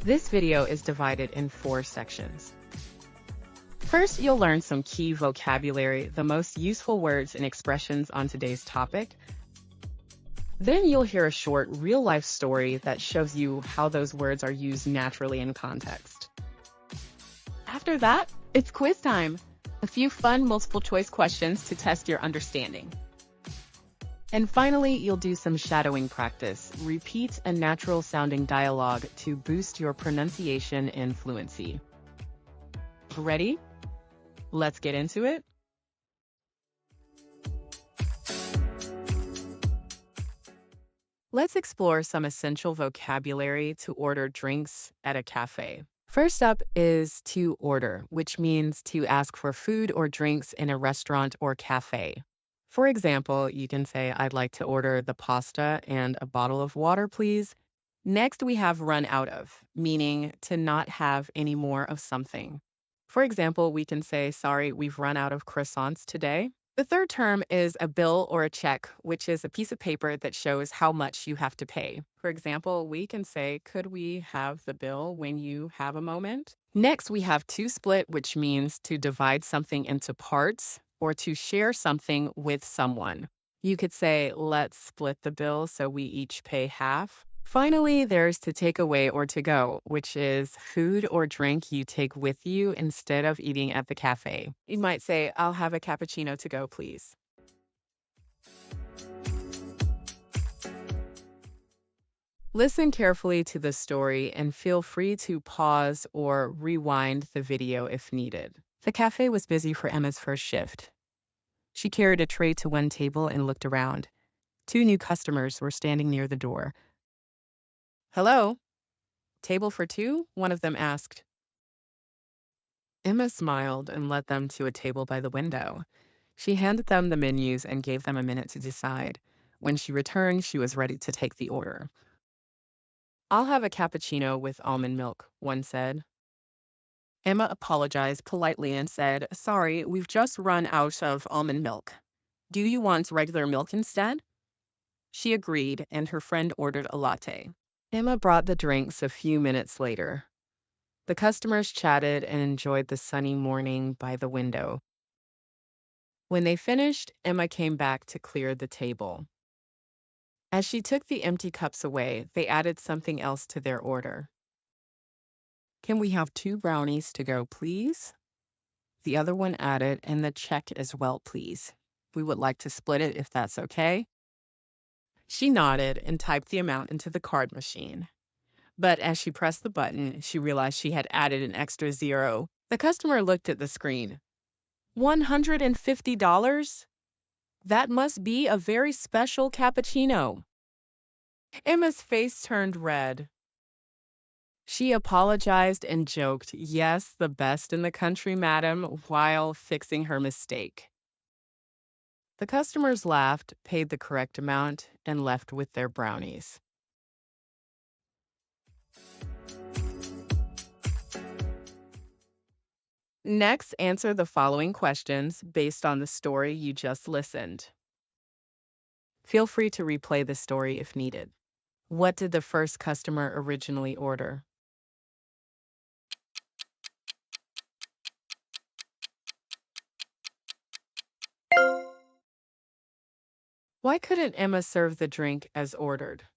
This video is divided in 4 sections. First, you'll learn some key vocabulary, the most useful words and expressions on today's topic. Then you'll hear a short, real-life story that shows you how those words are used naturally in context. After that, it's quiz time. A few fun multiple-choice questions to test your understanding. And finally, you'll do some shadowing practice. Repeat a natural-sounding dialogue to boost your pronunciation and fluency. Ready? Let's get into it. Let's explore some essential vocabulary to order drinks at a cafe. First up is to order, which means to ask for food or drinks in a restaurant or cafe. For example, you can say, "I'd like to order the pasta and a bottle of water, please." Next, we have run out of, meaning to not have any more of something. For example, we can say, "Sorry, we've run out of croissants today." The third term is a bill or a check, which is a piece of paper that shows how much you have to pay. For example, we can say, "Could we have the bill when you have a moment?" Next, we have to split, which means to divide something into parts or to share something with someone. You could say, "Let's split the bill so we each pay half." Finally, there's to take away or to go, which is food or drink you take with you instead of eating at the cafe. You might say, "I'll have a cappuccino to go, please." Listen carefully to the story and feel free to pause or rewind the video if needed. The cafe was busy for Emma's first shift. She carried a tray to one table and looked around. 2 new customers were standing near the door. "Hello? Table for 2?" one of them asked. Emma smiled and led them to a table by the window. She handed them the menus and gave them a minute to decide. When she returned, she was ready to take the order. "I'll have a cappuccino with almond milk," one said. Emma apologized politely and said, "Sorry, we've just run out of almond milk. Do you want regular milk instead?" She agreed, and her friend ordered a latte. Emma brought the drinks a few minutes later. The customers chatted and enjoyed the sunny morning by the window. When they finished, Emma came back to clear the table. As she took the empty cups away, they added something else to their order. "Can we have 2 brownies to go, please?" The other one added, "And the check as well, please. We would like to split it if that's okay." She nodded and typed the amount into the card machine. But as she pressed the button, she realized she had added an extra 0. The customer looked at the screen. $150? That must be a very special cappuccino. Emma's face turned red. She apologized and joked, "Yes, the best in the country, madam," while fixing her mistake. The customers laughed, paid the correct amount, and left with their brownies. Next, answer the following questions based on the story you just listened. Feel free to replay the story if needed. What did the first customer originally order? Why couldn't Emma serve the drink as ordered?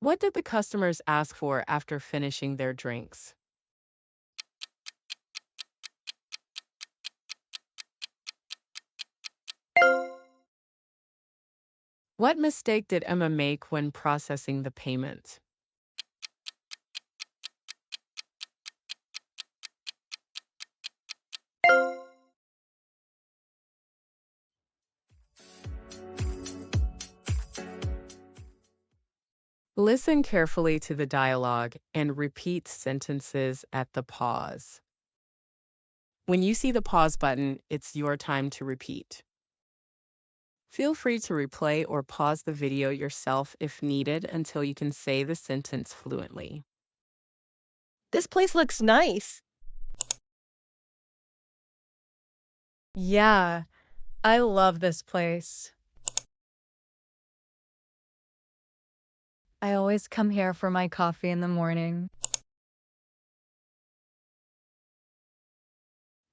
What did the customers ask for after finishing their drinks? What mistake did Emma make when processing the payment? Listen carefully to the dialogue and repeat sentences at the pause. When you see the pause button, it's your time to repeat. Feel free to replay or pause the video yourself if needed until you can say the sentence fluently. This place looks nice. Yeah, I love this place. I always come here for my coffee in the morning.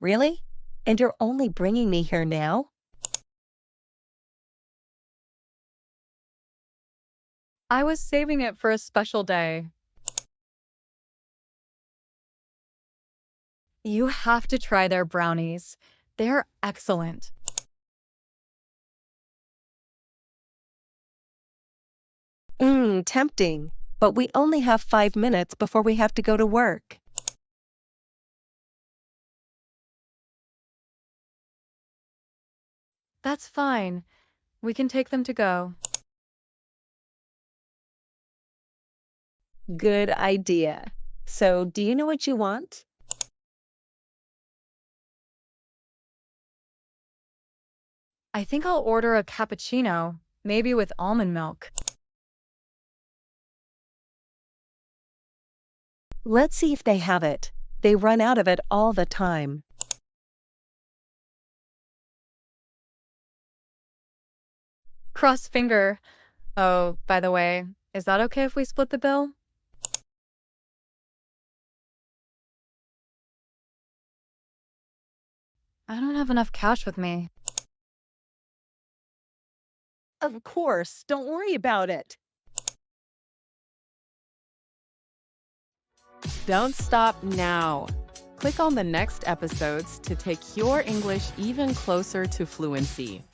Really? And you're only bringing me here now? I was saving it for a special day. You have to try their brownies. They're excellent. Tempting. But we only have 5 minutes before we have to go to work. That's fine. We can take them to go. Good idea. So, do you know what you want? I think I'll order a cappuccino, maybe with almond milk. Let's see if they have it. They run out of it all the time. Cross finger. Oh, by the way, is that okay if we split the bill? I don't have enough cash with me. Of course, don't worry about it. Don't stop now. Click on the next episodes to take your English even closer to fluency.